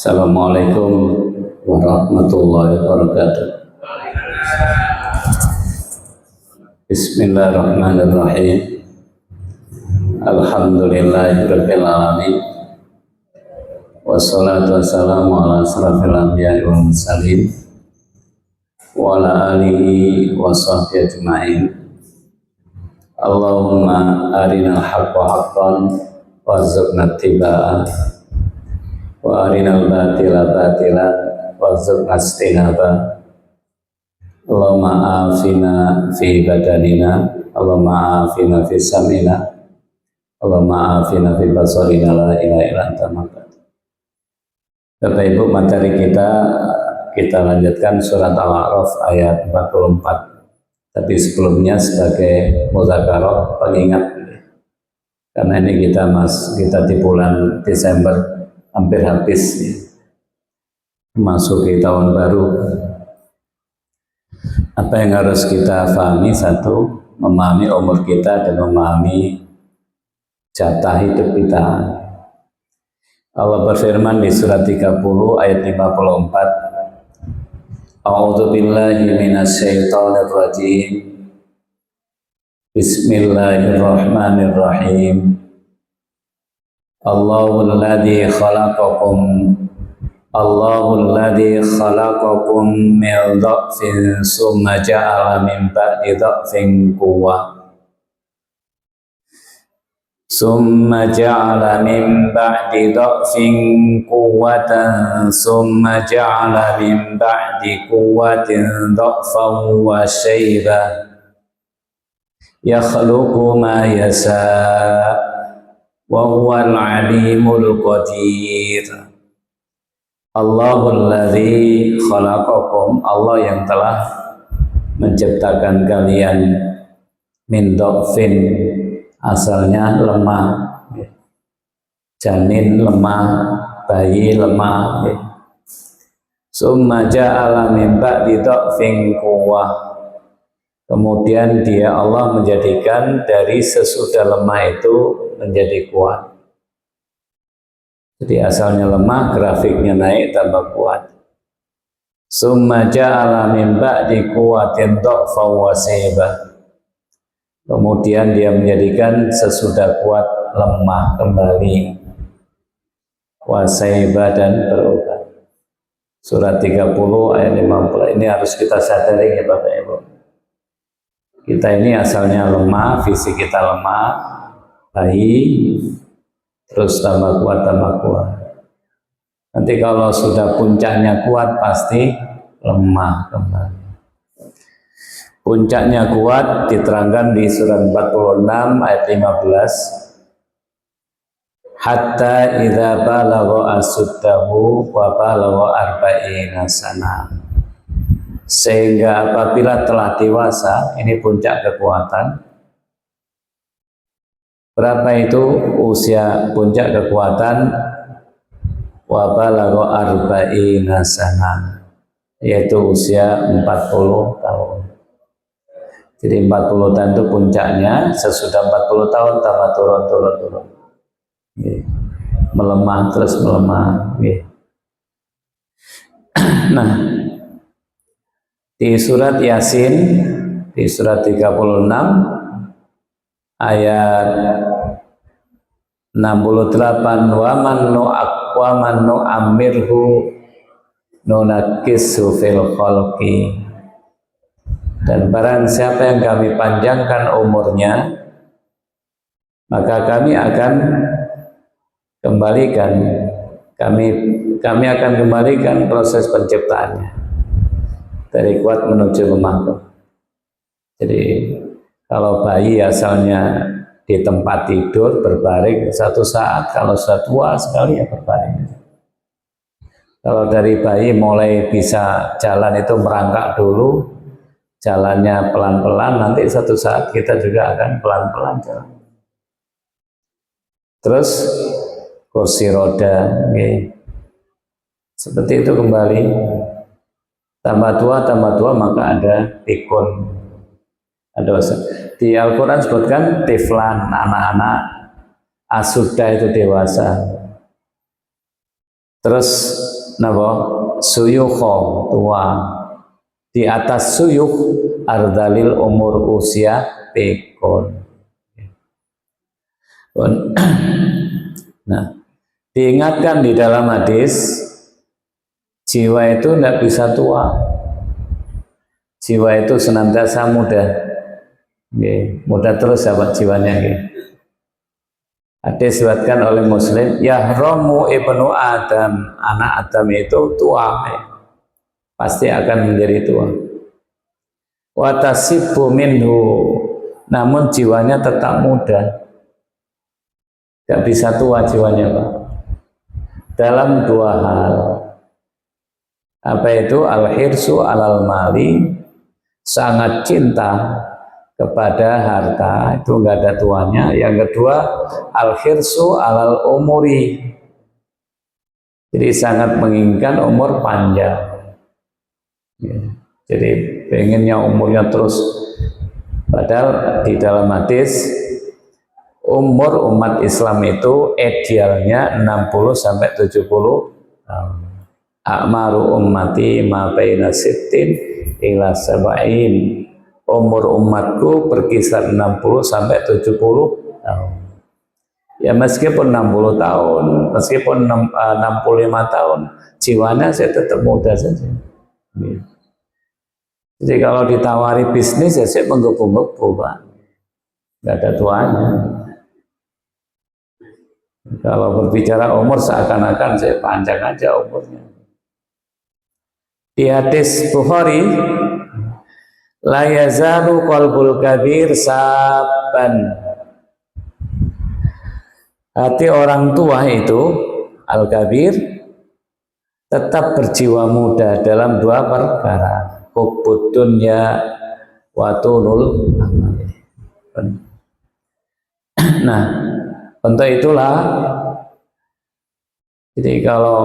Assalamualaikum warahmatullahi wabarakatuh. Bismillahirrahmanirrahim. Alhamdulillahirabbil alamin. Wassalatu wassalamu ala asrofil anbiya'i wal mursalin wa ala alihi wa sahbihi ajma'in. Allahumma arinal haqqa haqqan warzuqna ittiba'ah wa arinal batila batilan warzuqna ijtinabah. Allahumma afina fi badanina, Allahumma afina fi sam'ina, Allahumma afina fi basarina, la ilaha illa anta subhanaka. Bapak Ibu, materi kita lanjutkan surat Al-A'raf ayat 44. Tapi sebelumnya sebagai muzakarah pengingat, karena ini kita di bulan Desember hampir habis ya, memasuki tahun baru. Apa yang harus kita pahami? Satu, memahami umur kita dan memahami jatah hidup kita. Allah berfirman di surat 30 ayat 54, A'udzu billahi minasyaitonir rajim. Bismillahirrahmanirrahim. Allahul ladzi khalaqakum min dha'fin summa ja'ala min ba'di dha'fin quwwah summa ja'ala min ba'di dha'fin quwwatan summa ja'ala min ba'di quwwatin dha'fan wa shaybah yakhluqu ma yasha' wa huwal alimul qadir. Allahul ladzi khalaqakum, Allah yang telah menciptakan kalian min dha'fin, asalnya lemah, janin lemah, bayi lemah, summa ja'ala min ba'di dha'fin quwwah, kemudian dia Allah menjadikan dari sesudah lemah itu menjadi kuat. Jadi asalnya lemah, grafiknya naik tambah kuat. Summa ja'ala min ba'di quwwatin dha'fan wa shaybah, kemudian dia menjadikan sesudah kuat lemah kembali, wa shaybah, dan berubah. Surat 30 ayat 50. Ini harus kita sadari ya Bapak Ibu. Kita ini asalnya lemah, fisik kita lemah, bayi, terus tambah kuat. Nanti kalau sudah puncaknya kuat pasti lemah kembali. Puncaknya kuat diterangkan di surat 46 ayat 15. Hatta idza balagha asuddahu wa balagha arba'ina sanah. Sehingga apabila telah dewasa, ini puncak kekuatan. Berapa itu usia puncak kekuatan? Wa balagha arba'ina sanah, yaitu usia 40 tahun. Jadi 40 tahun itu puncaknya, sesudah 40 tahun tambah turun. Melemah terus melemah. Nah, di surat Yasin, di surat 36 ayat 68, wa man nu'ammirhu nunakkisu fil khalqi, dan barang siapa yang kami panjangkan umurnya maka kami akan kembalikan proses penciptaannya dari kuat menuju lemah. Jadi kalau bayi asalnya di tempat tidur berbaring satu saat, kalau sudah tua sekali ya berbaring. Kalau dari bayi mulai bisa jalan itu merangkak dulu, jalannya pelan-pelan, nanti satu saat kita juga akan pelan-pelan jalan. Terus kursi roda, seperti itu kembali. Tambah tua maka ada pikun. Di Al-Quran sebutkan tiflan, anak-anak, asudah itu dewasa. Terus napa suyukha tua, di atas suyuk ardalil umur usia pikun. Nah, diingatkan di dalam hadis, jiwa itu tidak bisa tua, jiwa itu senantiasa muda, muda terus sahabat jiwanya. Hadis diriwayatkan oleh Muslim, yahramu ibnu Adam, anak Adam itu tua, pasti akan menjadi tua. Watasibu minhu, namun jiwanya tetap muda, tidak bisa tua jiwanya, Pak. Dalam dua hal, apa itu? Al-hirsu alal mali, sangat cinta kepada harta, itu enggak ada tuanya. Yang kedua, al-hirsu alal umuri, jadi sangat menginginkan umur panjang. Jadi pengennya umurnya terus, padahal di dalam hadis umur umat Islam itu idealnya 60 sampai 70 tahun. A'maru ummati ma baina sittin ila sab'in. Umur umatku berkisar 60 sampai 70 tahun. Ya meskipun 60 tahun, meskipun 65 tahun, jiwanya saya tetap muda saja. Jadi kalau ditawari bisnis ya saya menggebu-gebu, Pak. Nggak ada tuanya. Kalau berbicara umur seakan-akan saya panjang aja umurnya. Di hadis Bukhari, la yazalu qalbul kabir saban, hati orang tua itu al-kabir tetap berjiwa muda dalam dua perkara, hubbud dunya wa tulul amal. Nah, untuk itulah, jadi kalau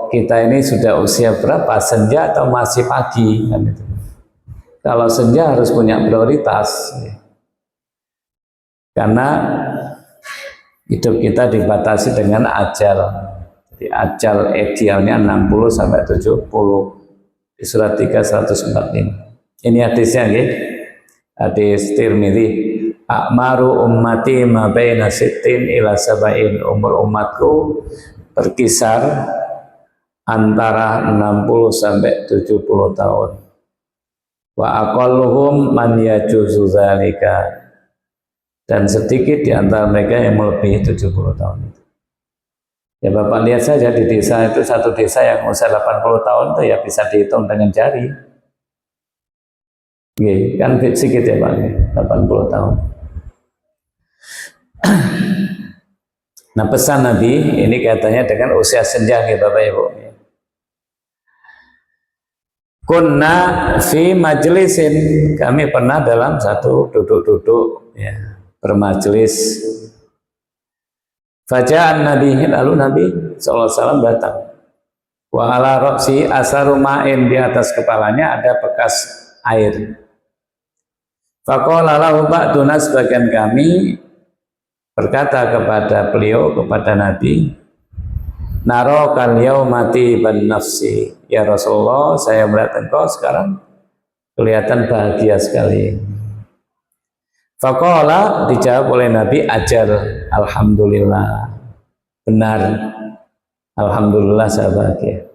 kita ini sudah usia berapa, senja atau masih pagi kan itu. Kalau senja harus punya prioritas, karena hidup kita dibatasi dengan ajal. Jadi ajal idealnya 60 sampai 70. Di surat 3 145. Ini hadisnya nggih. Hadis Tirmidzi, a'maru ummati ma baina sittin ila sab'in. Umur umatku berkisar antara 60 sampai 70 tahun. Wa aqalluhum man yajuzu zalika, dan sedikit di antara mereka yang melebihi 70 tahun itu. Ya Bapak lihat saja di desa itu, satu desa yang usia 80 tahun itu ya bisa dihitung dengan jari. Oke, kan sedikit ya Pak, 80 tahun. Nah pesan Nabi ini katanya dengan usia senja ya Bapak Ibu. Kunna fi majlisin, kami pernah dalam satu duduk-duduk ya, bermajelis. Faja'an Nabi, lalu Nabi SAW datang. Wa ala ra'si asaru ma'in, di atas kepalanya ada bekas air. Faqala lahu ba'duna, sebagian kami berkata kepada beliau, kepada Nabi, naro kal yaumati ban nafsi, ya Rasulullah, saya melihat engkau sekarang kelihatan bahagia sekali. Faqala, dijawab oleh Nabi, ajal, alhamdulillah, benar, alhamdulillah saya bahagia.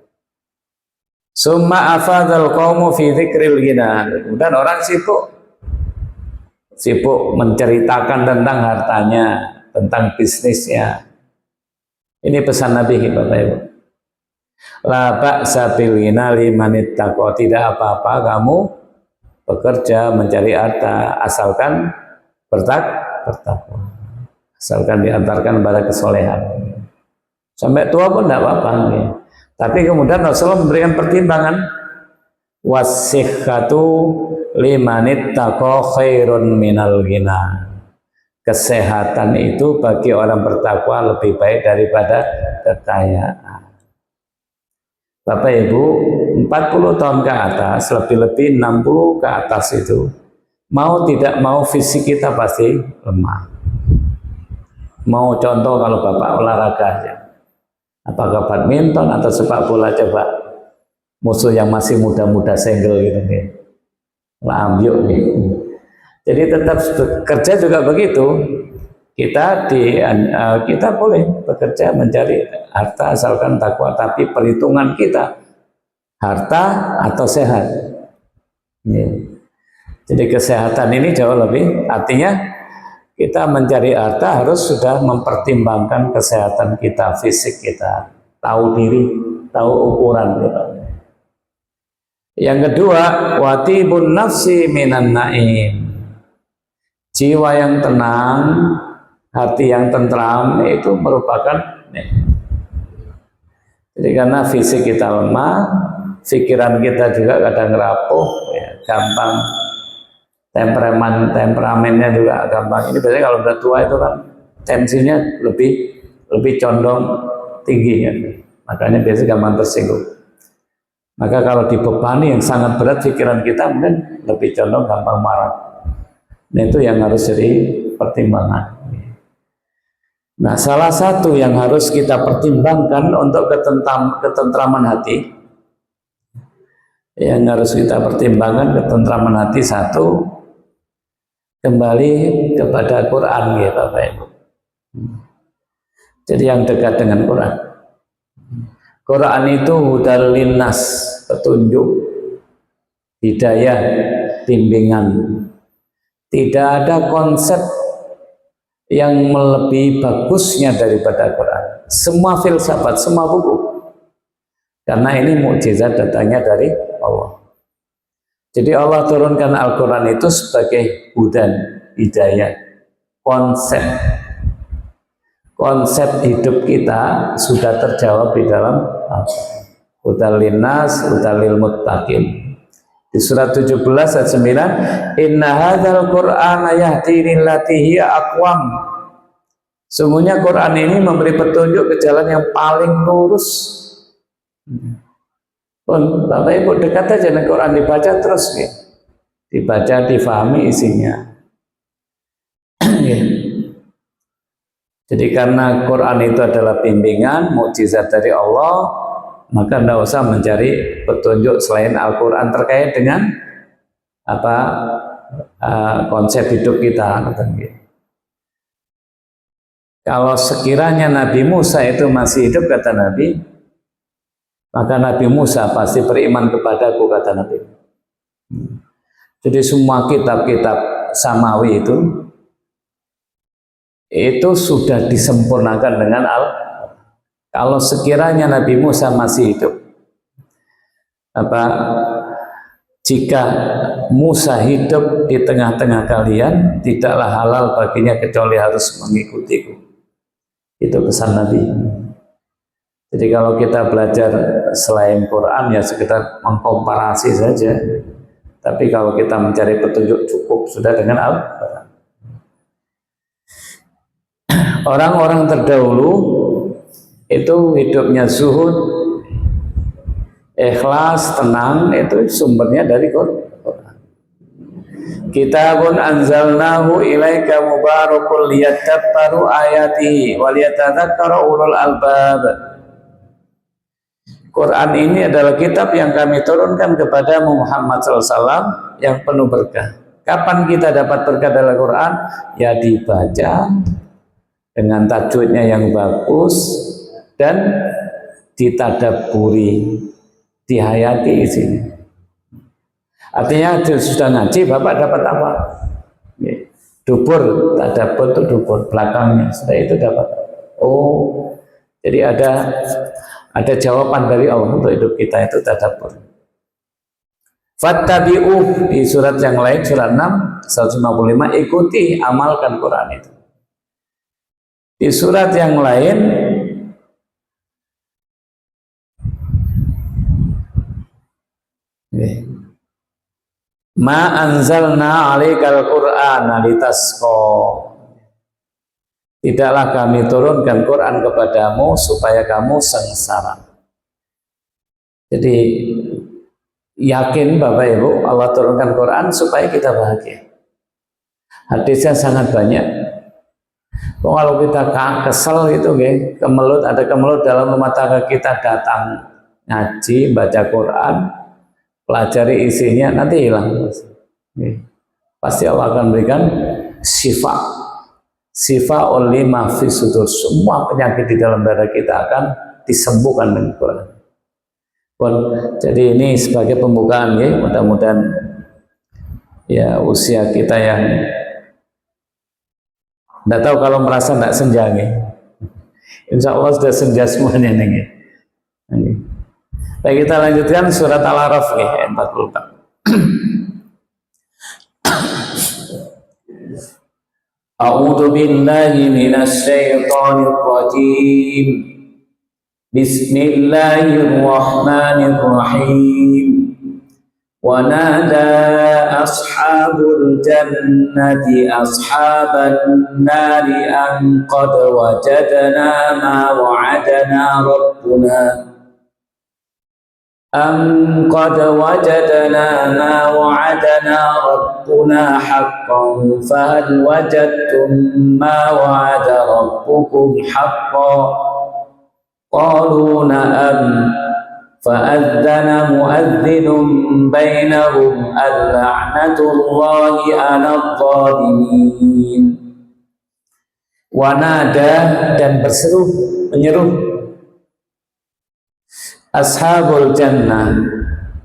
Summa afadhal qaumu fi dzikril ghina, kemudian orang sibuk menceritakan tentang hartanya, tentang bisnisnya. Ini pesan Nabi Bapak Ibu. La ba'sa bil ghina liman ittaqa, tidak apa-apa kamu bekerja mencari harta asalkan bertakwa, asalkan diantarkan pada kesolehan. Sampai tua pun tidak apa-apa. Ya. Tapi kemudian Rasulullah memberikan pertimbangan, wasihhatu liman ittaqa khairun minal ghina. Kesehatan itu bagi orang bertakwa lebih baik daripada kekayaan. Bapak Ibu, 40 tahun ke atas, lebih-lebih 60 ke atas itu, mau tidak mau fisik kita pasti lemah. Mau contoh kalau Bapak olahraga aja, Apakah badminton atau sepak bola, coba musuh yang masih muda-muda single gitu nih. Lambyuk nih. Jadi tetap kerja juga begitu. Kita boleh bekerja mencari harta asalkan takwa, tapi perhitungan kita harta atau sehat. Ya. Jadi kesehatan ini jauh lebih, artinya kita mencari harta harus sudah mempertimbangkan kesehatan kita, fisik kita, tahu diri, tahu ukuran kita. Yang kedua, watibun nafsi minan naim. Jiwa yang tenang, hati yang tentram itu merupakan jadi karena fisik kita lemah, pikiran kita juga kadang rapuh, ya, gampang, temperamennya juga gampang. Ini biasanya kalau udah tua itu kan tensinya lebih condong tinggi ya. Makanya biasanya gampang tersinggung. Maka kalau dibebani yang sangat berat pikiran kita mungkin lebih condong gampang marah. Nah itu yang harus jadi pertimbangan. Nah salah satu yang harus kita pertimbangkan untuk ketentraman hati, yang harus kita pertimbangkan ketentraman hati, satu, kembali kepada Quran ya Bapak Ibu. Jadi yang dekat dengan Quran. Quran itu hudal linnas, petunjuk, hidayah, bimbingan. Tidak ada konsep yang melebihi bagusnya daripada Quran. Semua filsafat, semua buku. Karena ini mukjizat datangnya dari Allah. Jadi Allah turunkan Al-Quran itu sebagai hudan, hidayah, konsep hidup kita sudah terjawab di dalam hudal linnas, hudal lil muttaqin. Di surat 17 ayat 9, inna hadzal qur'ana yahdi lillati hiya aqwam. Sungguhnya Quran ini memberi petunjuk ke jalan yang paling lurus. Pun Bapak Ibu dekat aja dengan Quran, dibaca terus ya. Dibaca, difahami isinya. Jadi karena Quran itu adalah bimbingan, mukjizat dari Allah, maka tidak usah mencari petunjuk selain Al-Quran terkait dengan konsep hidup kita. Kalau sekiranya Nabi Musa itu masih hidup, kata Nabi, maka Nabi Musa pasti beriman kepadaku, kata Nabi. Jadi semua kitab-kitab samawi itu sudah disempurnakan dengan kalau sekiranya Nabi Musa masih hidup, jika Musa hidup di tengah-tengah kalian, tidaklah halal baginya kecuali harus mengikutiku. Itu pesan Nabi. Jadi kalau kita belajar selain Quran ya sekitar mengkomparasi saja. Tapi kalau kita mencari petunjuk cukup sudah dengan Al-Quran. Orang-orang terdahulu itu hidupnya zuhud, ikhlas, tenang, itu sumbernya dari Quran. Kitabun anzalnahu ilaika mubarakul liyadabbaru ayatihi wa liyatadzakkara ulul albab. Quran ini adalah kitab yang kami turunkan kepada Muhammad SAW yang penuh berkah. Kapan kita dapat berkah dalam Quran? Ya dibaca dengan tajwidnya yang bagus dan ditadaburi, dihayati isinya. Artinya sudah ngaji, Bapak dapat apa? Dubur, tadabur itu dubur belakangnya. Setelah itu dapat. Oh, jadi ada jawaban dari Allah untuk hidup kita, itu tadabbur. Fattabi'u, di surat yang lain, surat 6 155, ikuti, amalkan Quran itu. Di surat yang lain ma anzalna 'alaikal Qur'ana litasqa. Tidaklah kami turunkan Quran kepadamu supaya kamu sengsara. Jadi yakin Bapak Ibu, Allah turunkan Quran supaya kita bahagia. Hadisnya sangat banyak. Kalau kita kesel gitu, kemelut, ada kemelut dalam rumah tangga kita, datang ngaji, baca Quran, pelajari isinya, nanti hilang. Pasti Allah akan berikan sifat oleh mafis sudur. Semua penyakit di dalam dada kita akan disembuhkan dengan Quran. Jadi ini sebagai pembukaan, mudah-mudahan ya usia kita yang tidak tahu kalau merasa tidak senja, insya Allah sudah senja semuanya nih. Baik, kita lanjutkan surat Al-A'raf 44. A'udzu billahi minasy syaithanir rajim. Bismillahirrahmanirrahim. ونادى أصحاب الجنة أصحاب النار أن قد وجدنا ما وعدنا ربنا حقا فهل وجدتم ما وعد ربكم حقا قالوا نعم فأذن مؤذن بينهم اللعنة الله على الظالمين. Wanada, dan berseru, menyeru ashabul jannah,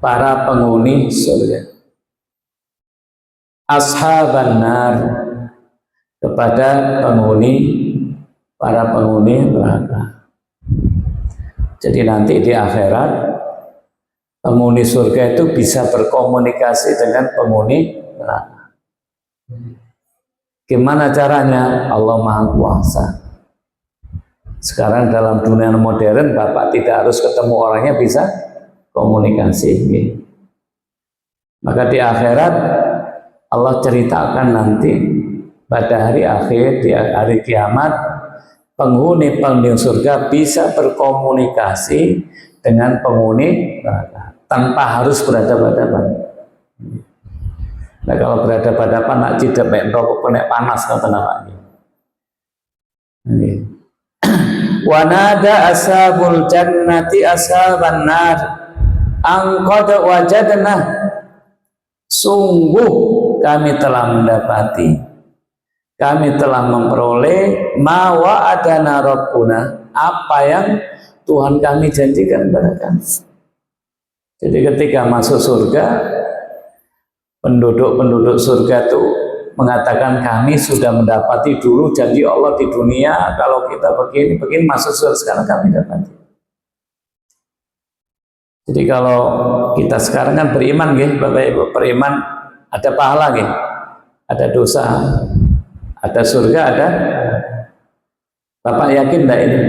para penghuni surga, ashaban nar, kepada para penghuni neraka. Jadi nanti di akhirat penghuni surga itu bisa berkomunikasi dengan penghuni neraka. Gimana caranya? Allah Maha Kuasa. Sekarang dalam dunia modern, Bapak tidak harus ketemu orangnya, bisa komunikasi. Maka di akhirat Allah ceritakan nanti pada hari akhir, di hari kiamat, penghuni surga bisa berkomunikasi dengan penghuni neraka tanpa harus berhadapan-hadapan. Nah, kalau berhadapan-hadapan nak tidak mek rokok kena panas kata namanya. Wa nada ashabul jannati ashaban nar an qad wajadna, sungguh kami telah mendapati, kami telah memperoleh ma wa'adana rabbuna, apa yang Tuhan kami janjikan kepada kami. Jadi ketika masuk surga, penduduk surga itu mengatakan kami sudah mendapati dulu janji Allah di dunia, kalau kita begini masuk surga, sekarang kami dapati. Jadi kalau kita sekarang kan beriman, Bapak Ibu, beriman ada pahala, ada dosa, ada surga, ada. Bapak yakin enggak ini?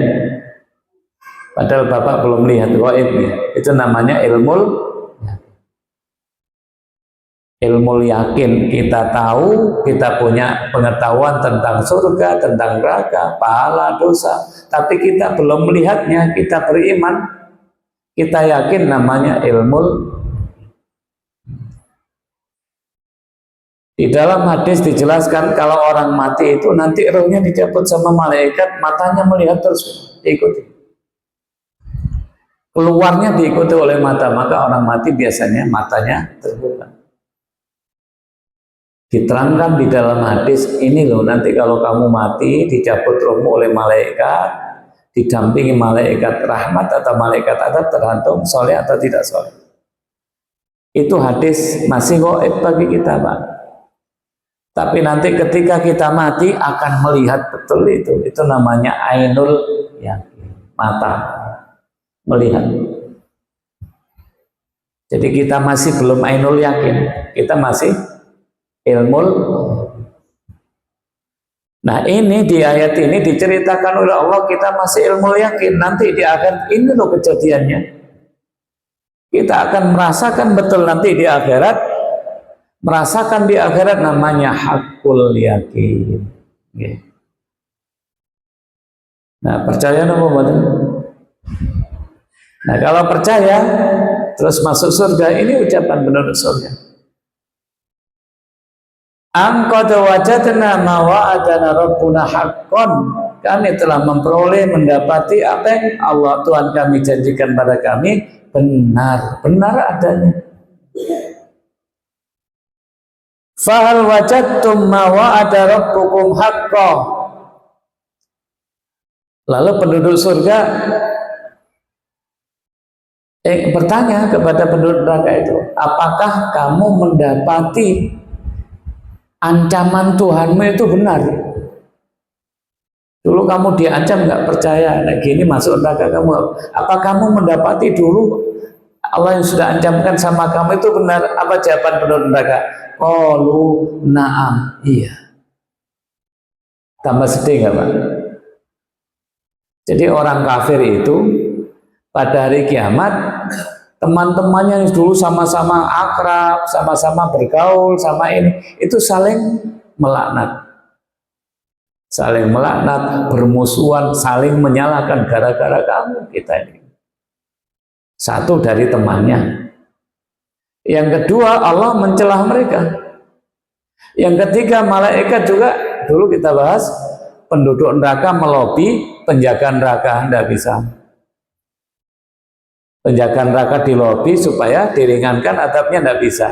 Padahal Bapak belum lihat gaib, itu namanya ilmu yakin. Kita tahu, kita punya pengetahuan tentang surga, tentang neraka, pahala, dosa, tapi kita belum melihatnya. Kita beriman, kita yakin, namanya ilmu. Di dalam hadis dijelaskan kalau orang mati itu nanti rohnya dicabut sama malaikat, matanya melihat terus, diikuti. Keluarnya diikuti oleh mata, maka orang mati biasanya matanya terbuka. Diterangkan di dalam hadis ini loh, nanti kalau kamu mati dicabut rohmu oleh malaikat, didampingi malaikat rahmat atau malaikat adab, tergantung soleh atau tidak soleh. Itu hadis masih gaib bagi kita, Pak. Tapi nanti ketika kita mati akan melihat betul itu namanya ainul yakin, mata melihat. Jadi kita masih belum ainul yakin, kita masih ilmu. Nah, ini di ayat ini diceritakan oleh Allah, kita masih ilmu yakin. Nanti di akhir ini loh kejadiannya, kita akan merasakan betul nanti di akhirat, merasakan di akhirat, namanya hakul yakin. Nah, percaya nopo mboten? Nah, kalau percaya terus masuk surga, ini ucapan penduduk surga. Qad wajadna ma wa'adana rabbuna haqqan. Kami telah memperoleh mendapati apa yang Allah Tuhan kami janjikan pada kami benar adanya. Fahal wajadtum ma wa'ada rabbukum haqqan. Lalu penduduk surga bertanya kepada penduduk neraka itu, apakah kamu mendapati ancaman Tuhanmu itu benar? Dulu kamu diancam nggak percaya, nah gini masuk neraka kamu. Apa kamu mendapati dulu Allah yang sudah ancamkan sama kamu itu benar? Apa jawaban penduduk neraka? Qalu na'am, iya. Tambah sedih nggak Pak? Jadi orang kafir itu pada hari kiamat, teman-temannya yang dulu sama-sama akrab, sama-sama bergaul, sama ini, itu saling melaknat. Saling melaknat, bermusuhan, saling menyalahkan gara-gara kamu kita ini. Satu dari temannya. Yang kedua, Allah mencelah mereka. Yang ketiga, malaikat juga, dulu kita bahas, penduduk neraka melobi, penjaga neraka tidak bisa. Penjaga neraka dilobi supaya diringankan adabnya, tidak bisa.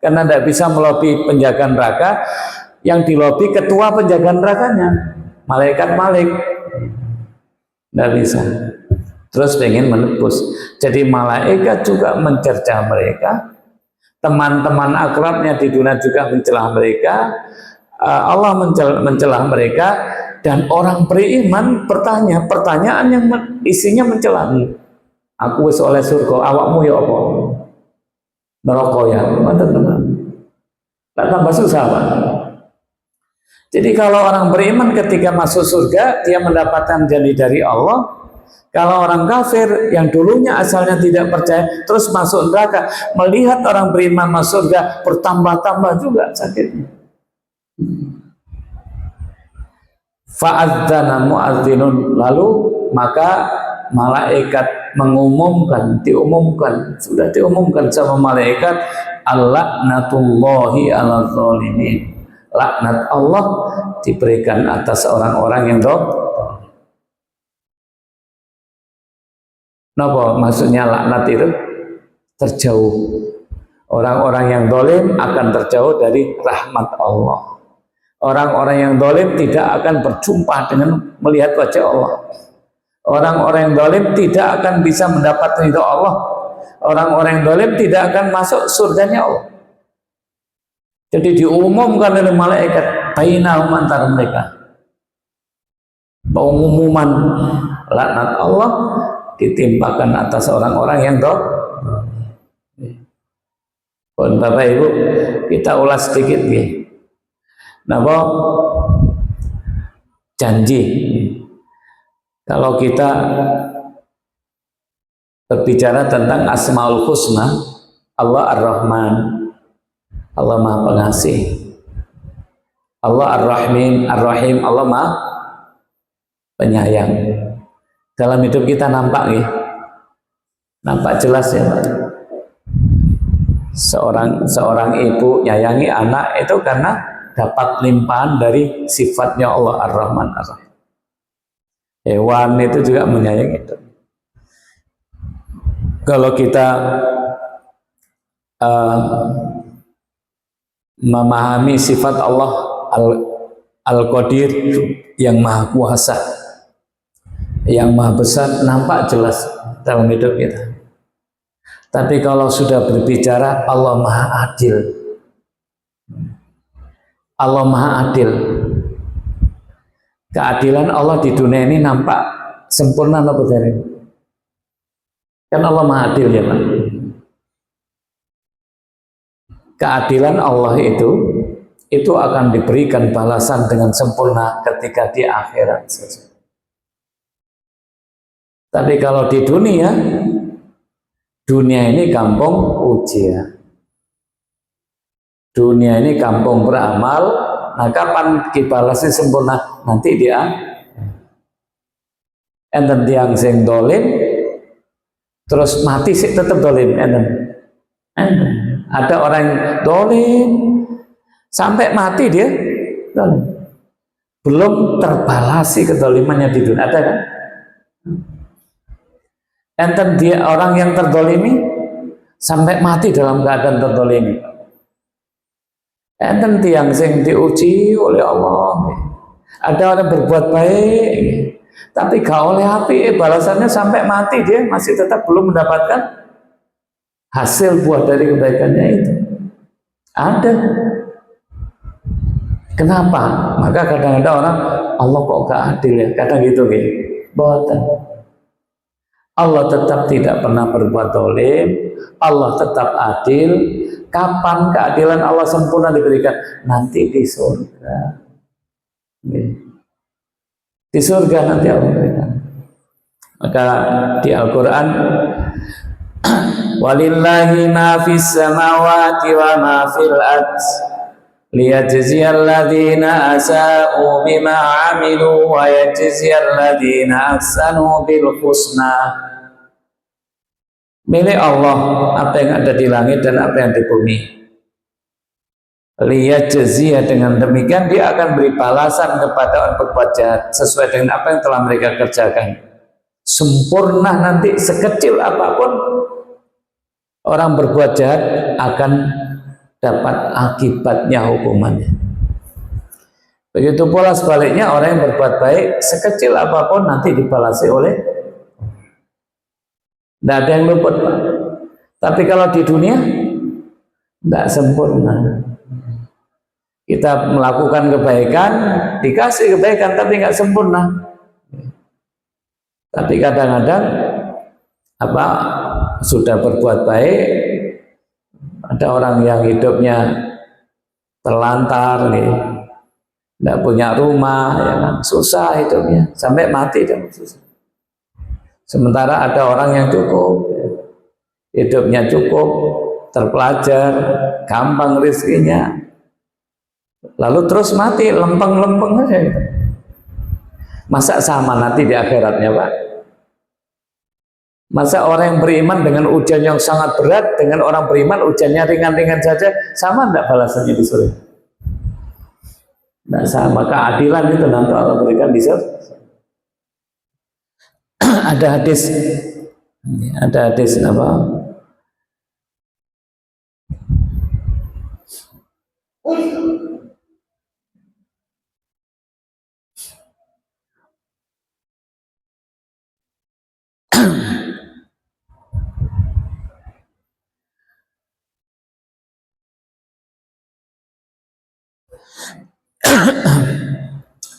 Karena tidak bisa melobi penjaga neraka, yang dilobi ketua penjaga nerakanya, malaikat Malik, tidak bisa. Terus pengen menebus. Jadi malaikat juga mencerca mereka, teman-teman akrabnya di dunia juga mencelah mereka, Allah mencelah mereka, dan orang beriman bertanya pertanyaan yang isinya mencela. Aku wis oleh surga, awakmu ya apa? Neraka ya, teman-teman. Tak tambah susah Pak. Jadi kalau orang beriman ketika masuk surga, dia mendapatkan janji dari Allah. Kalau orang kafir yang dulunya asalnya tidak percaya, terus masuk neraka, melihat orang beriman masuk surga, bertambah-tambah juga sakitnya. Fa'adzana mu'adzinun, lalu maka malaikat diumumkan, sudah diumumkan sama malaikat, al-laknatullahi ala zalimin. Laknat Allah diberikan atas orang-orang yang dolim. Kenapa? Maksudnya laknat itu terjauh. Orang-orang yang dolim akan terjauh dari rahmat Allah. Orang-orang yang dolim tidak akan berjumpa dengan melihat wajah Allah. Orang-orang yang dolim tidak akan bisa mendapat ridho Allah. Orang-orang yang dolim tidak akan masuk surganya Allah. Jadi diumumkan oleh malaikat bainahum antara mereka. Pengumuman laknat Allah ditimpakan atas orang-orang yang dolim. Bapak Ibu, kita ulas sedikit nih. Napa janji kalau kita berbicara tentang Asmaul Husna, Allah Ar-Rahman, Allah Maha Pengasih, Allah Ar-Rahim, Ar-Rahim, Allah Maha Penyayang. Dalam hidup kita nampak ya, nampak jelas ya Pak. Seorang ibu nyayangi anak itu karena dapat limpahan dari sifatnya Allah Ar-Rahman Ar-Rahim. Hewan itu juga menyayangi itu. Kalau kita memahami sifat Allah Al-Qadir, yang maha kuasa, yang maha besar, nampak jelas dalam hidup kita. Tapi kalau sudah berbicara Allah maha adil, Allah maha adil, keadilan Allah di dunia ini nampak sempurna atau benar? Kan Allah maha adil ya Pak. Keadilan Allah itu akan diberikan balasan dengan sempurna ketika di akhirat saja. Tapi kalau di dunia ini kampung ujian. Dunia ini kampung beramal. Nah, kapan dibalasnya sempurna? Nanti dia enten tiang sing dolim, terus mati sih tetap dolim. Ada orang dolim, Sampai mati dia belum terbalasi kezalimannya di dunia. Ada kan? Enten dia orang yang terdolimi sampai mati dalam keadaan terdolimi. Enten tiang sing diuji oleh Allah. Ada orang berbuat baik, tapi gak oleh api, balasannya sampai mati dia masih tetap belum mendapatkan hasil buah dari kebaikannya itu. Ada. Kenapa? Maka kadang-kadang orang, Allah kok gak adil ya? Kadang gitu gitu. Boten. Allah tetap tidak pernah berbuat zalim, Allah tetap adil. Kapan keadilan Allah sempurna diberikan? Nanti di surga. Di surga nanti Allah berikan. Maka di Al-Quran, walillahi ma fis samawati wa ma fil ard liyajziyal ladzina asa'u bima 'amilu wa yajziyal ladzina ahsanu bil husna. Milik Allah apa yang ada di langit dan apa yang di bumi. Liyajziyah, dengan demikian dia akan beri balasan kepada orang berbuat jahat sesuai dengan apa yang telah mereka kerjakan. Sempurna nanti, sekecil apapun orang berbuat jahat akan dapat akibatnya, hukumannya. Begitu pula sebaliknya, orang yang berbuat baik sekecil apapun nanti dibalasi oleh. Tidak ada yang luput, Pak. Tapi kalau di dunia tidak sempurna. Kita melakukan kebaikan, dikasih kebaikan, tapi nggak sempurna. Tapi kadang-kadang apa sudah berbuat baik, ada orang yang hidupnya terlantar, nih, tidak punya rumah, ya kan? Susah hidupnya, sampai mati dan susah. Sementara ada orang yang cukup, hidupnya cukup, terpelajar, gampang rezekinya, lalu terus mati lempeng-lempeng aja gitu. Masa sama nanti di akhiratnya, Pak? Masa orang yang beriman dengan ujian yang sangat berat dengan orang beriman ujiannya ringan-ringan saja, sama enggak balasannya di surga? Enggak sama. Keadilan itu nanti Allah berikan di surga. Ada hadis apa?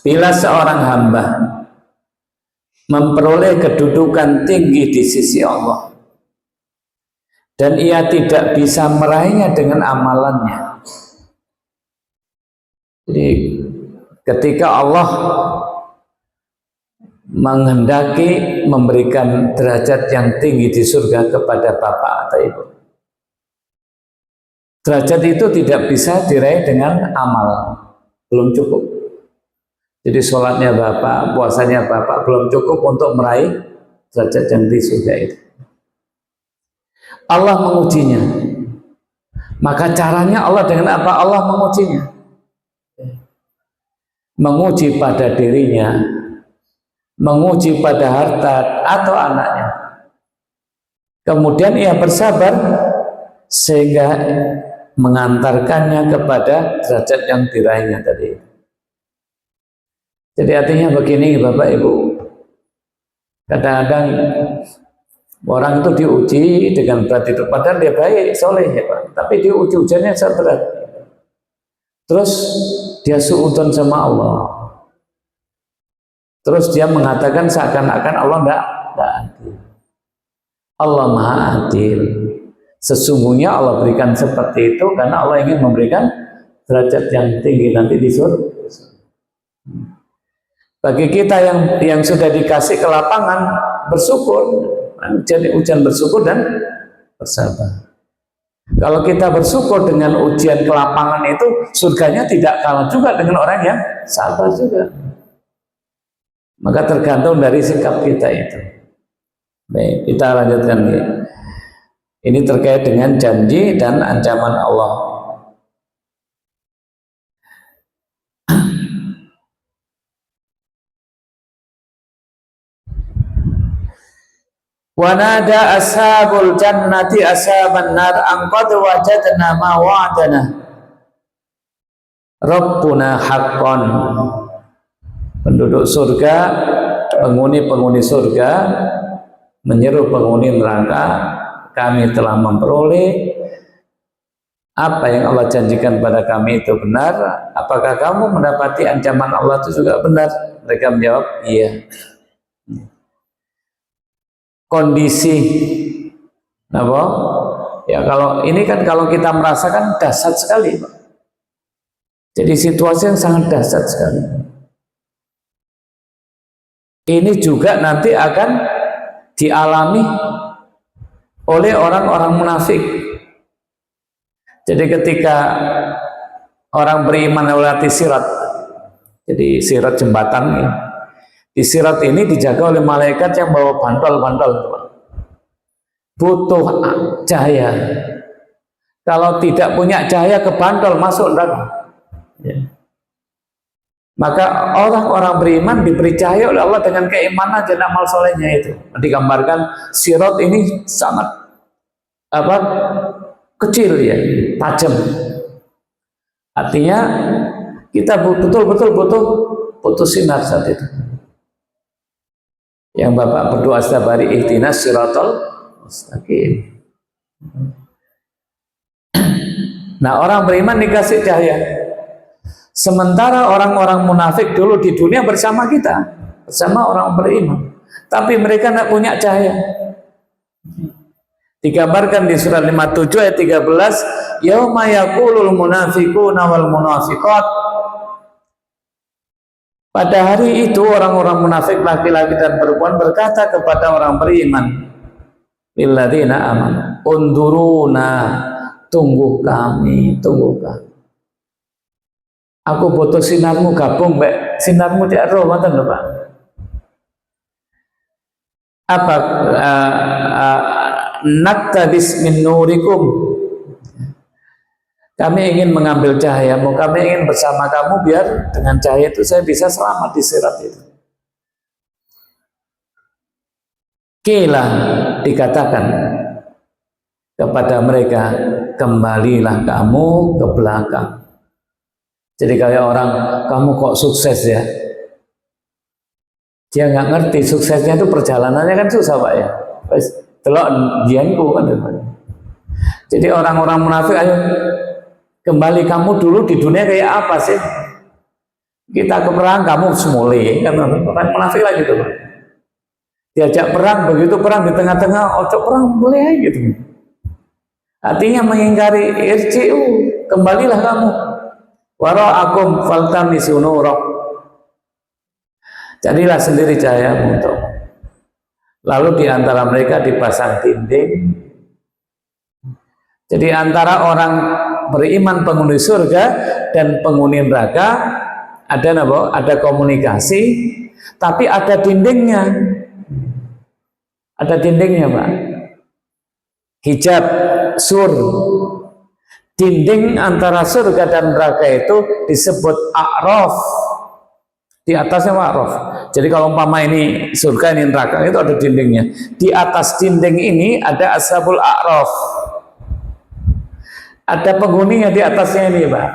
Bila seorang hamba memperoleh kedudukan tinggi di sisi Allah dan ia tidak bisa meraihnya dengan amalannya. Jadi ketika Allah menghendaki memberikan derajat yang tinggi di surga kepada bapak atau ibu, derajat itu tidak bisa diraih dengan amal, belum cukup. Jadi sholatnya bapak, puasanya bapak belum cukup untuk meraih derajat yang di surga itu. Allah mengujinya. Maka caranya Allah dengan apa? Allah mengujinya. Menguji pada dirinya, menguji pada harta atau anaknya. Kemudian ia bersabar sehingga mengantarkannya kepada derajat yang diraihnya tadi. Jadi artinya begini Bapak Ibu, kadang-kadang orang itu diuji dengan berat itu, padahal dia baik, soleh ya Pak, tapi diuji ujiannya sangat berat. Terus dia suudzon sama Allah. Terus dia mengatakan seakan-akan Allah enggak adil. Allah Maha Adil. Sesungguhnya Allah berikan seperti itu karena Allah ingin memberikan derajat yang tinggi nanti di surga. Bagi kita yang sudah dikasih ke lapangan, bersyukur, jadi ujian bersyukur dan bersabar. Kalau kita bersyukur dengan ujian ke lapangan itu, surganya tidak kalah juga dengan orang yang sabar juga. Maka tergantung dari sikap kita itu. Baik, kita lanjutkan. Ini terkait dengan janji dan ancaman Allah. Wa nada ashabul jannati ashaban nar an qad wajadna ma wa'adana Rabbuna haqqan. Penduduk surga, penghuni-penghuni surga menyeru penghuni neraka, kami telah memperoleh apa yang Allah janjikan pada kami itu benar. Apakah kamu mendapati ancaman Allah itu juga benar? Mereka menjawab, iya. Kondisi apa? Ya kalau ini kan kalau kita merasakan dahsyat sekali, Pak. Jadi situasi yang sangat dahsyat sekali. Ini juga nanti akan dialami oleh orang-orang munafik. Jadi ketika orang beriman melewati sirat, jadi sirat jembatan ya. Di sirat ini dijaga oleh malaikat yang bawa bantol-bantol, butuh cahaya. Kalau tidak punya cahaya ke bantol masuk neraka. Ya. Maka orang-orang beriman diberi cahaya oleh Allah dengan keimanan dan amal solehnya itu. Digambarkan sirat ini sangat kecil ya, tajam. Artinya kita betul-betul butuh sinar saat itu. Yang Bapak berdoa setiap hari, ihdinas siratal mustaqim. Nah, orang beriman dikasih cahaya. Sementara orang-orang munafik dulu di dunia bersama kita, bersama orang beriman, tapi mereka tidak punya cahaya. Digambarkan di surat 57 ayat 13, yauma yaqulul munafiquna wal munafiqat. Pada hari itu orang-orang munafik laki-laki dan perempuan berkata kepada orang beriman, lilladzina amanu, unduruna, tunggu kami. Aku butuh sinarmu, gabung mbak sinarmu di roh, mantan lho Pak. Apa naktabis min nurikum, kami ingin mengambil cahayamu, kami ingin bersama kamu biar dengan cahaya itu saya bisa selamat di sirat itu. Kila, dikatakan kepada mereka, kembalilah kamu ke belakang. Jadi kayak orang, kamu kok sukses ya? Dia nggak ngerti suksesnya itu perjalanannya kan susah Pak ya. Telok dianku kan. Jadi orang-orang munafik, ayo kembali kamu dulu di dunia kayak apa sih? Kita ke perang kamu semule kan orang munafik lagi tuh Pak. Diajak perang, begitu perang di tengah-tengah, ojo perang boleh gitu. Artinya mengingkari irji'u, kembalilah kamu. Wara'akum faltamisu nura, jadilah sendiri cahayamu untuk. Lalu di antara mereka dipasang dinding. Jadi antara orang beriman penghuni surga dan penghuni neraka ada komunikasi, tapi ada dindingnya. Ada dindingnya, Pak. Hijab, sur. Dinding antara surga dan neraka itu disebut a'raf. Di atasnya a'raf. Jadi kalau umpama ini surga, ini neraka, itu ada dindingnya. Di atas dinding ini ada ashabul a'raf. Ada penghuninya di atasnya ini, Pak.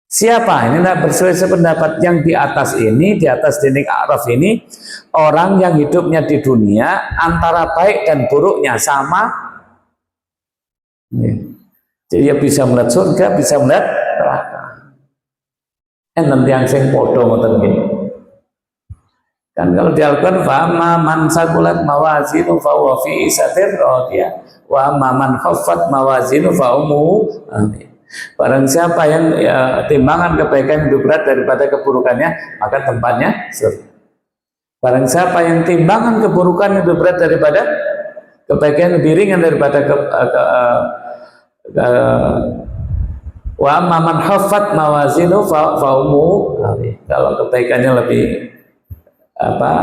Siapa? Ini tidak berselisih pendapat. Yang di atas ini, di atas dinding a'raf ini, orang yang hidupnya di dunia antara baik dan buruknya sama. Jadi dia bisa melihat surga, bisa melihat neraka. Nanti yang sing podo ngoten nggih. Kan kalau di Al-Qur'an fa'amma man saqulat mawazinu fa huwa fi isatir radiyah wa amma man khaffat mawazinu fa ummuhu amin. Barang siapa yang timbangan kebaikan lebih berat daripada keburukannya, maka tempatnya surga. Barang siapa yang timbangan keburukan lebih berat daripada kebaikan lebih ringan daripada wa man khaffat mawazinu fa ummu, kalau kebaikannya lebih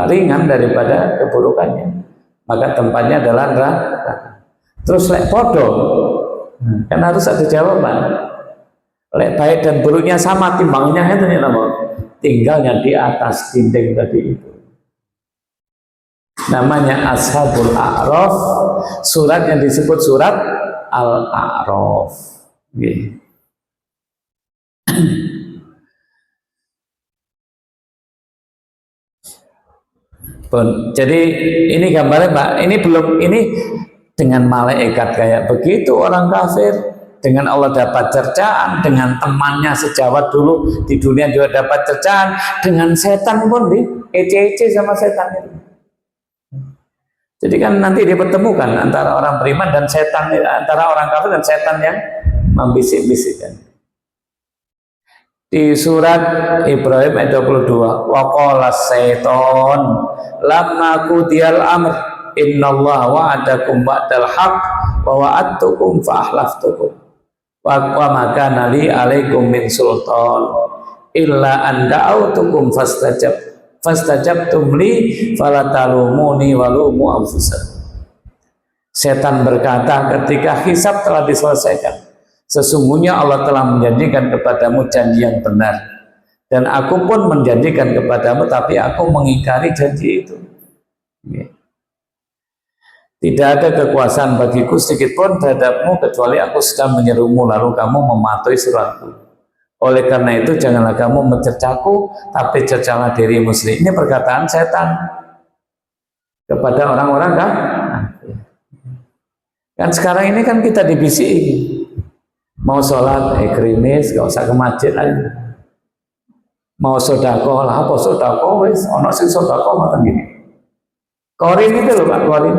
ringan daripada keburukannya, maka tempatnya adalah neraka. Terus lek podo, kan harus ada jawaban. Lek baik dan buruknya sama timbangnya itu nih, tinggalnya di atas dinding tadi itu. namanya Ashabul A'raf, surat yang disebut surat Al-A'raf. Jadi ini gambarnya Pak, ini belum, ini dengan malaikat kayak begitu orang kafir, dengan Allah dapat cercaan, dengan temannya sejawat dulu di dunia juga dapat cercaan, dengan setan pun di ece-ece sama setan itu. Jadi kan nanti dipertemukan antara orang beriman dan setan, antara orang kafir dan setan yang membisik-bisikkan. Di surat Ibrahim ayat 22, wa qala syaiton lamma qudiyal amr innallaha wa'adakum ba'dal haqq wa wa'adtukum fa ahlaftukum wa ma kana li 'alaikum min sultan illa an da'awtukum fastajabtum li fala talumuni walumu anfusakum. Setan berkata ketika hisab telah diselesaikan, sesungguhnya Allah telah menjanjikan kepadamu janji yang benar, dan aku pun menjanjikan kepadamu, tapi aku mengingkari janji itu. Tidak ada kekuasaan bagiku sedikit pun terhadapmu kecuali aku sedang menyerumu lalu kamu mematuhi suratku. Oleh karena itu janganlah kamu mencercaku, tapi cercalah dirimu sendiri. Ini perkataan setan kepada orang-orang kan sekarang ini kan kita dibisiki. Mau sholat, krimis, gak usah ke masjid aja. Mau sodako lah, apa sodako wis, ono sing sodako macam gini. Korin itu loh Pak, korin.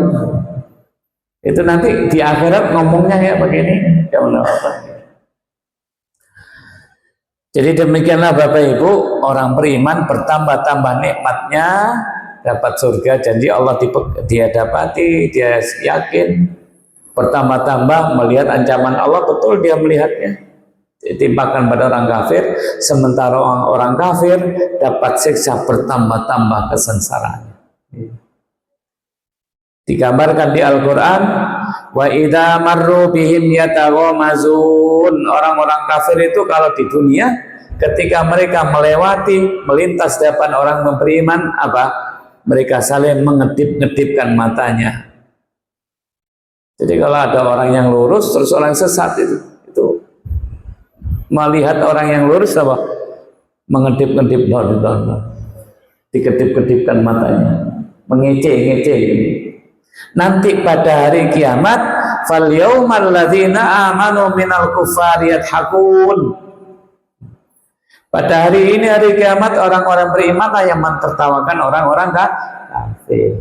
Itu nanti di akhirat ngomongnya ya begini, ya apa. Jadi demikianlah Bapak Ibu, orang beriman bertambah-tambah nikmatnya, dapat surga, janji Allah dia dapati, dia yakin. Bertambah-tambah melihat ancaman Allah, betul dia melihatnya, ditimpakan pada orang kafir, sementara orang kafir dapat siksa bertambah-tambah kesengsaraan. Digambarkan di Al-Quran, wa idza marru bihim yataghamazun. Orang-orang kafir itu kalau di dunia ketika mereka melewati, melintas depan orang beriman, apa? Mereka saling mengedip-ngedipkan matanya. Jadi kalau ada orang yang lurus terus orang sesat itu melihat orang yang lurus apa? Mengedip-ngedip, dikedip-kedipkan matanya, mengece-ngece. Nanti pada hari kiamat, fal yaumal ladzina amanu minal kuffari yadhakun. Pada hari ini hari kiamat orang-orang beriman yang mentertawakan orang-orang kafir.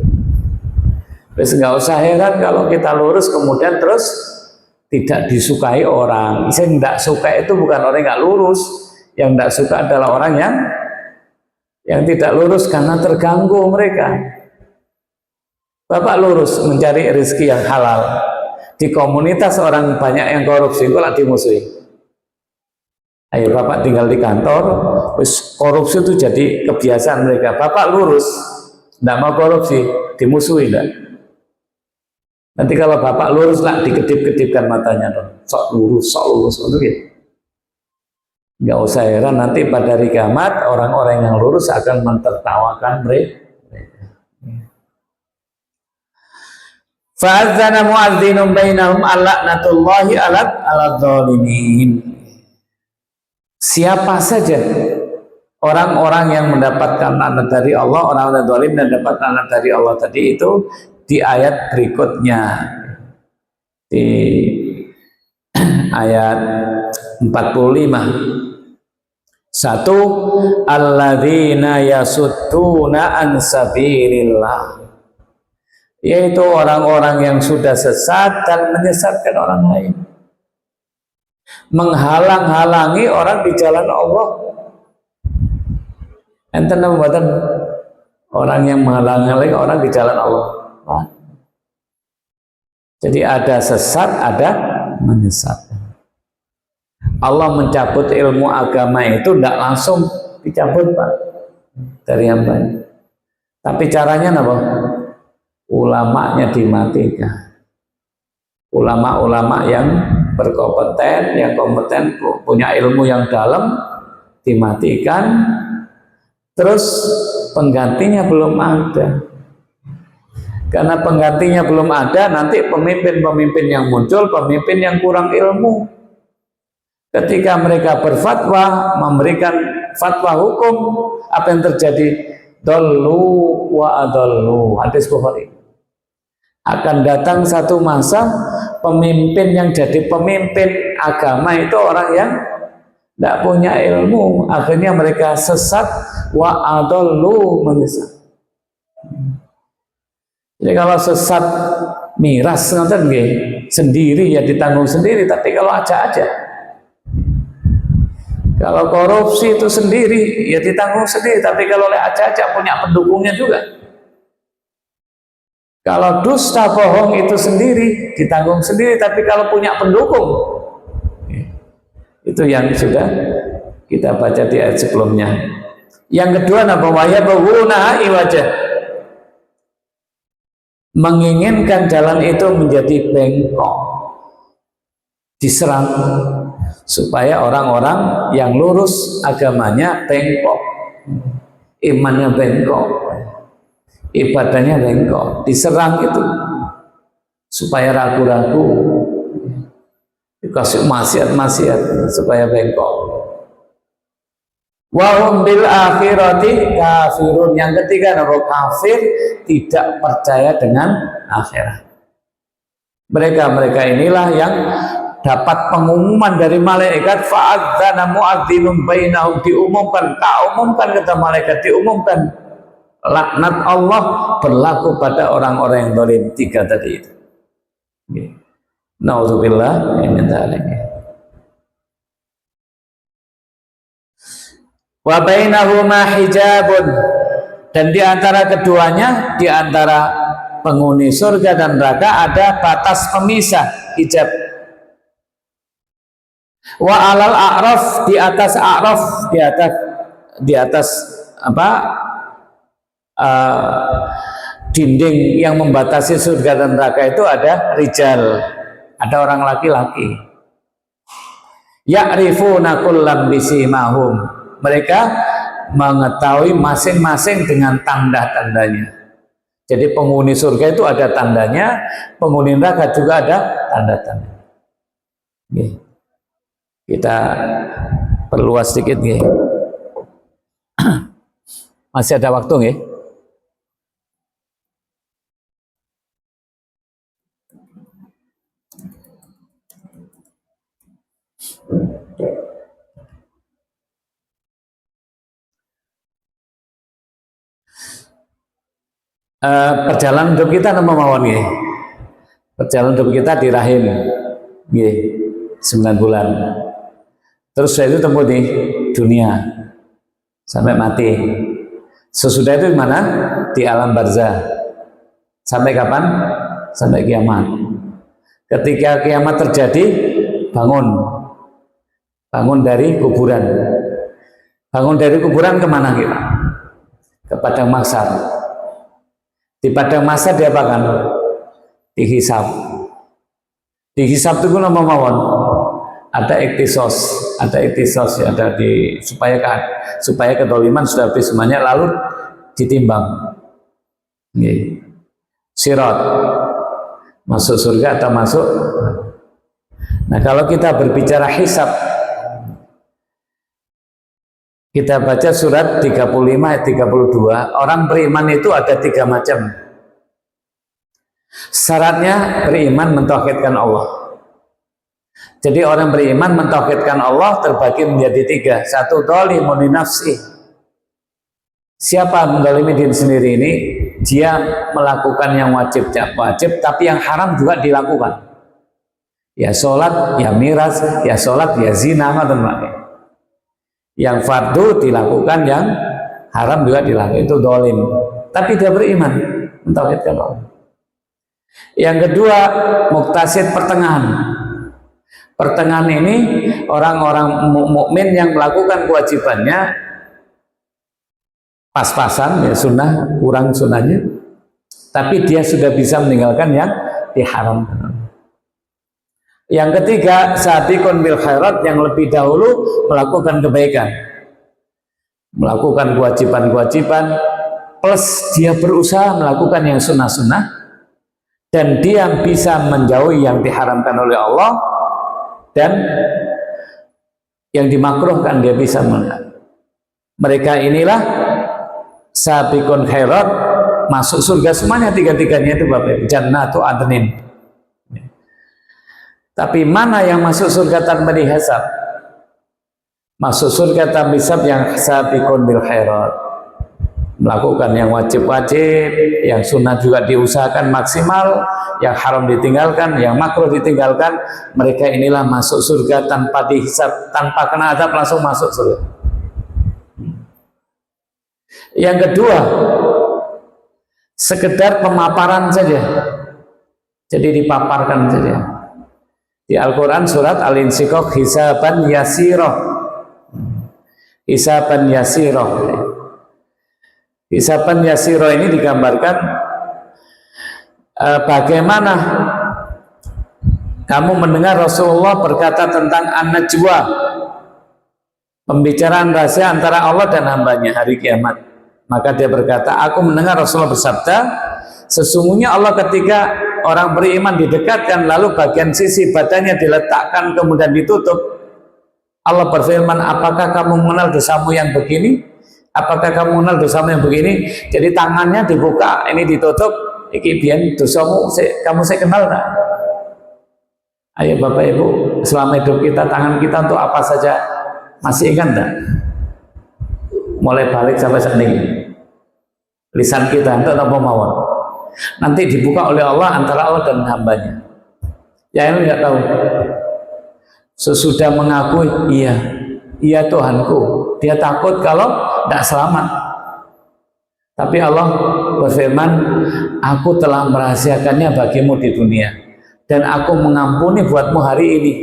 Terus nggak usah heran kalau kita lurus kemudian terus tidak disukai orang. Yang tidak suka itu bukan orang yang nggak lurus, yang tidak suka adalah orang yang tidak lurus karena terganggu mereka. Bapak lurus mencari rezeki yang halal, di komunitas orang banyak yang korupsi, kok dimusuhi. Ayo Bapak tinggal di kantor, terus korupsi itu jadi kebiasaan mereka. Bapak lurus, tidak mau korupsi, dimusuhi enggak? Nanti kalau Bapak lurus lah dikedip-kedipkan matanya dong. Sok lurus gitu. Nggak usah heran nanti pada hari kiamat orang-orang yang lurus akan mentertawakan mereka. Fa'adzana mu'adzinun bainahum ala'natullahi ala dzalimin. Siapa saja orang-orang yang mendapatkan laknat dari Allah, orang-orang zalim dan dapat laknat dari Allah tadi itu di ayat berikutnya, di ayat 45. Satu, alladzina yasudduna an sabilillah, yaitu orang-orang yang sudah sesat dan menyesatkan orang lain, menghalang-halangi orang di jalan Allah. Enten buatan orang yang menghalang-halangi orang di jalan Allah. Jadi ada sesat, ada menyesatkan. Allah mencabut ilmu agama itu tidak langsung dicabut Pak dari hambanya, tapi caranya apa? Ulamanya dimatikan. Ulama-ulama yang berkompeten, yang kompeten, punya ilmu yang dalam dimatikan, terus penggantinya belum ada. Karena penggantinya belum ada, nanti pemimpin-pemimpin yang muncul, pemimpin yang kurang ilmu. Ketika mereka berfatwa, memberikan fatwa hukum, apa yang terjadi? Dollu wa adollu. Hadis Bukhari. Akan datang satu masa, pemimpin yang jadi pemimpin agama itu orang yang tidak punya ilmu. Akhirnya mereka sesat, wa adollu, menyesat. Jadi kalau sesat miras sendiri ya ditanggung sendiri, tapi kalau aja-aja, kalau korupsi itu sendiri ya ditanggung sendiri, tapi kalau oleh aja-aja punya pendukungnya juga. Kalau dusta bohong itu sendiri ditanggung sendiri, tapi kalau punya pendukung, itu yang sudah kita baca di ayat sebelumnya. Yang kedua, waya bahuna iwajah, menginginkan jalan itu menjadi bengkok, diserang supaya orang-orang yang lurus agamanya bengkok, imannya bengkok, ibadahnya bengkok, diserang itu supaya ragu-ragu, dikasih maksiat-maksiat supaya bengkok. Wa hum bil akhirati kafirun. Yang ketiga, kafir, tidak percaya dengan akhirat. Mereka inilah yang dapat pengumuman dari malaikat, fa'adzana mu'adzinun bainahum, diumumkan, kata malaikat, diumumkan laknat Allah berlaku pada orang-orang yang zalim. Tiga tadi itu. Nauzubillah min dzalik. Wa bainahuma hijabun, dan di antara keduanya, di antara penghuni surga dan neraka ada batas pemisah, hijab. Wa alal a'raf, di atas a'raf, di atas apa? Dinding yang membatasi surga dan neraka itu ada rijal, ada orang laki-laki. Ya'rifuna kullam bisimahum, mereka mengetahui masing-masing dengan tanda-tandanya. Jadi penghuni surga itu ada tandanya, penghuni neraka juga ada tanda-tanda. Kita perluas sedikit nih. Masih ada waktu nih. Perjalanan hidup kita nama mawon nggih. Perjalanan hidup kita di rahim nggih 9 bulan. Terus saya itu tempuh di dunia sampai mati. Sesudah itu di mana? Di alam barzah. Sampai kapan? Sampai kiamat. Ketika kiamat terjadi, bangun. Bangun dari kuburan. Bangun dari kuburan kemana kita? Ke padang mahsyar. Di padang mahsyar diapakan? Dihisab. Dihisab itu nama mawon. Ada iktisos, ya, ada di supaya kedoliman sudah habis semuanya, lalu ditimbang. Sirat, masuk surga atau masuk. Nah, kalau kita berbicara hisab, kita baca surat 35 ayat 32, orang beriman itu ada 3 macam. Syaratnya beriman mentauhidkan Allah. Jadi orang beriman mentauhidkan Allah terbagi menjadi 3. Satu, dzalimun li nafsi. Siapa mendolimi diri sendiri ini? Dia melakukan yang wajib, tapi yang haram juga dilakukan. Ya sholat, ya miras, ya sholat, ya zina, yang fardu dilakukan, yang haram juga dilakukan, itu dolim. Tapi dia beriman, mentauhidkan Allah. Yang kedua, muktasid, pertengahan. Pertengahan ini orang-orang mukmin yang melakukan kewajibannya pas-pasan, ya sunnah, kurang sunnahnya, tapi dia sudah bisa meninggalkan yang diharamkan. Yang ketiga, sabiqun bil khairat, yang lebih dahulu melakukan kebaikan, melakukan kewajiban-kewajiban, plus dia berusaha melakukan yang sunnah-sunnah, dan dia bisa menjauhi yang diharamkan oleh Allah, dan yang dimakruhkan dia bisa melihat. Mereka inilah sabiqun khairat, masuk surga semuanya tiga-tiganya itu Bapak, jannatu adnin. Tapi mana yang masuk surga tanpa dihisab? Masuk surga tanpa hisab yang sabiqun bil khairat, melakukan yang wajib-wajib, yang sunnah juga diusahakan maksimal, yang haram ditinggalkan, yang makruh ditinggalkan. Mereka inilah masuk surga tanpa dihisab, tanpa kena azab, langsung masuk surga. Yang kedua, sekedar pemaparan saja, jadi dipaparkan saja. Di Al-Quran surat Al-Insyiqaq, hisaban yasiroh, hisaban yasiroh. Hisaban yasiroh ini digambarkan bagaimana kamu mendengar Rasulullah berkata tentang an-najwa, pembicaraan rahasia antara Allah dan hambanya hari kiamat. Maka dia berkata, aku mendengar Rasulullah bersabda, sesungguhnya Allah ketika orang beriman didekatkan lalu bagian sisi badannya diletakkan kemudian ditutup, Allah berfirman, apakah kamu mengenal dosamu yang begini? Apakah kamu mengenal dosamu yang begini? Jadi tangannya dibuka, ini ditutup, iki biyen dosamu kamu saya kenal tak? Ayo Bapak Ibu, selama hidup kita, tangan kita untuk apa saja masih ingat tak? Mulai balik sampai saat ini, lisan kita untuk apa mawon nanti dibuka oleh Allah antara Allah dan hambanya. Ya ini nggak tahu, sesudah mengakui iya Tuhanku, dia takut kalau tidak selamat. Tapi Allah berfirman, aku telah merahasiakannya bagimu di dunia dan aku mengampuni buatmu hari ini.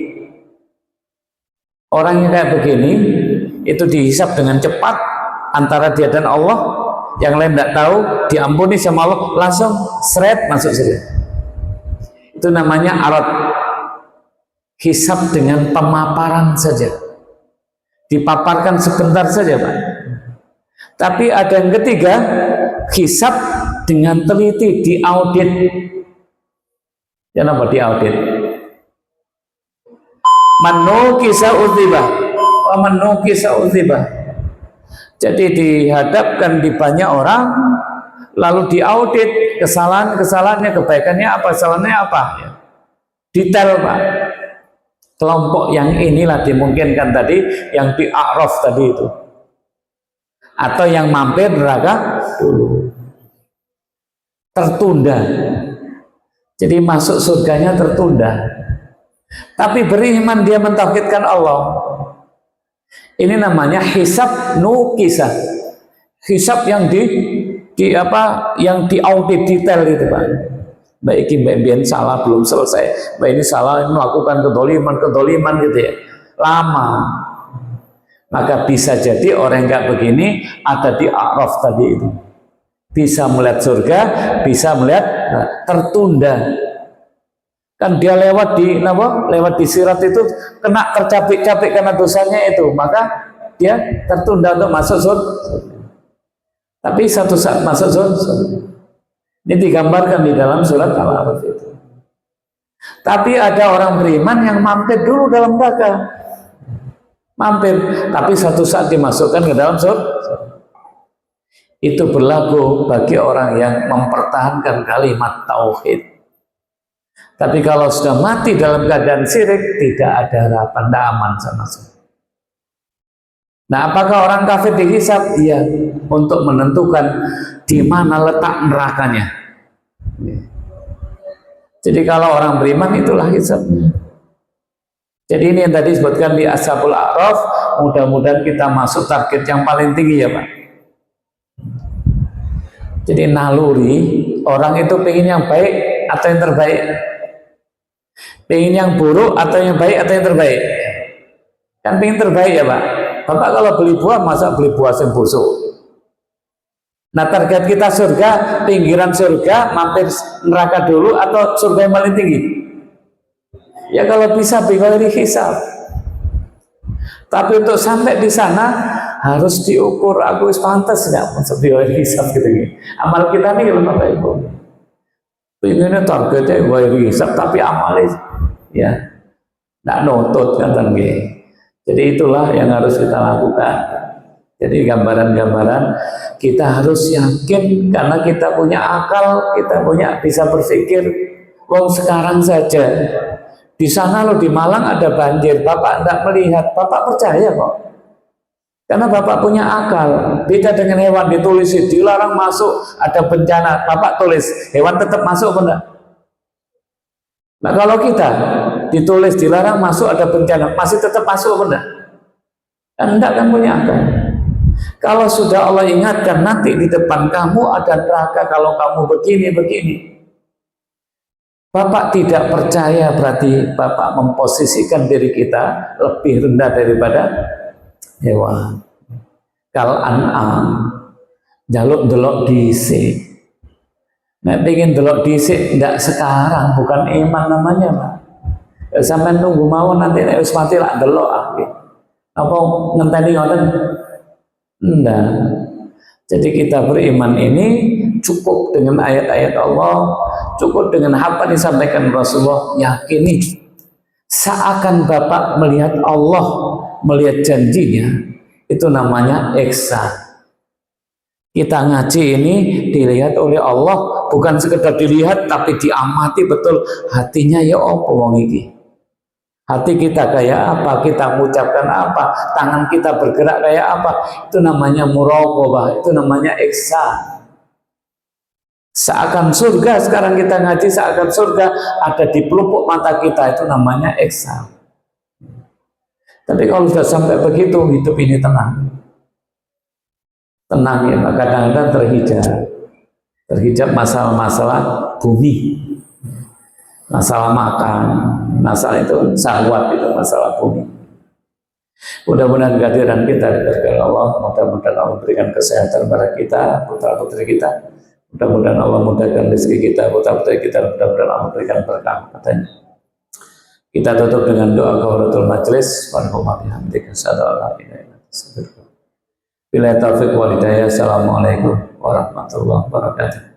Orang yang kayak begini itu dihisap dengan cepat antara dia dan Allah, yang lain tidak tahu, diampuni sama Allah, langsung seret masuk surga. Itu namanya arad, hisab dengan pemaparan saja, dipaparkan sebentar saja Pak. Tapi ada yang ketiga, hisab dengan teliti, diaudit. Kenapa diaudit? Manukisa udzibah, manukisa udzibah. Jadi dihadapkan di banyak orang, lalu diaudit kesalahan-kesalahannya, kebaikannya apa, kesalahannya apa, ya. Detail Pak. Kelompok yang inilah dimungkinkan tadi, yang di A'raf tadi itu, atau yang mampir neraka dulu, tertunda. Jadi masuk surganya tertunda. Tapi beriman dia mentauhidkan Allah. Ini namanya hisab nukisah, hisab yang yang diaudit detail itu Pak. Baik ini salah belum selesai, baik ini salah melakukan kedoliman gitu ya, lama. Maka bisa jadi orang yang kayak begini ada di A'raf tadi itu, bisa melihat surga, bisa melihat tertunda. Kan dia lewat di sirat itu kena tercapik-capik karena dosanya itu, maka dia tertunda untuk masuk surga. Tapi satu saat masuk surga. Ini digambarkan di dalam surat Al-A'raf itu. Tapi ada orang beriman yang mampir dulu dalam neraka, mampir, tapi satu saat dimasukkan ke dalam surga. Itu berlaku bagi orang yang mempertahankan kalimat tauhid. Tapi kalau sudah mati dalam keadaan syirik, tidak ada harapan, tidak aman sama sekali. Nah, apakah orang kafir dihisab? Iya, untuk menentukan di mana letak nerakanya. Jadi kalau orang beriman itulah hisabnya. Jadi ini yang tadi disebutkan di Ashabul A'raf, mudah-mudahan kita masuk target yang paling tinggi ya Pak. Jadi naluri, orang itu pengen yang baik atau yang terbaik? Pengen yang buruk atau yang baik atau yang terbaik? Kan pengen terbaik ya Pak. Bapak kalau beli buah, masa beli buah yang busuk? Nah target kita surga, pinggiran surga, mampir neraka dulu atau surga yang paling tinggi? Ya kalau bisa bighairi hisab. Tapi untuk sampai di sana harus diukur, aku pantas nggak masuk bighairi hisab gitu. Amal kita nih kalau Bapak Ibu Pengennya targetnya wae hisab tapi amalnya ya tidak nutut kan gitu. Jadi itulah yang harus kita lakukan. Jadi gambaran-gambaran kita harus yakin karena kita punya akal, kita punya bisa berpikir. Wong sekarang saja di sana loh di Malang ada banjir, Bapak tidak melihat, Bapak percaya kok. Karena Bapak punya akal. Beda dengan hewan ditulis dilarang masuk, ada bencana, Bapak tulis, hewan tetap masuk apa enggak? Nah kalau kita ditulis dilarang masuk ada bencana, masih tetap masuk apa enggak? Kan enggak, kan punya akal. Kalau sudah Allah ingatkan nanti di depan kamu ada neraka kalau kamu begini. Bapak tidak percaya berarti Bapak memposisikan diri kita lebih rendah daripada hewan. Kal an'am jaluk delok dhisik. Nek pengen delok dhisik ndak sekarang, bukan iman namanya, Pak. Sampai nunggu mawon nanti nek wis mati lak delok apa ngenteni ngoten? Ndak. Jadi kita beriman ini cukup dengan ayat-ayat Allah, cukup dengan apa disampaikan Rasulullah, yakini seakan Bapak melihat Allah, melihat janjinya, itu namanya ihsan. Kita ngaji ini dilihat oleh Allah, bukan sekedar dilihat tapi diamati betul hatinya ya apa wong iki. Hati kita kayak apa, kita mengucapkan apa, tangan kita bergerak kayak apa, itu namanya muraqabah, itu namanya ihsan. Seakan surga, sekarang kita ngaji seakan surga ada di pelupuk mata kita, itu namanya ihsan. Tapi kalau sudah sampai begitu, hidup ini tenang. Tenang ya, kadang-kadang terhijab masalah-masalah bumi, masalah makan, masalah itu syahwat, itu masalah bumi. Mudah-mudahan kehadiran kita diberkahi Allah, mudah-mudahan Allah berikan kesehatan kepada kita, putra-putri kita. Mudah-mudahan Allah mudahkan rezeki kita, putra-putri kita, mudah-mudahan Allah berikan berkah katanya. Kita tutup dengan doa kafaratul majelis. Bila taufiq wal hidayah. Assalamualaikum warahmatullahi wabarakatuh.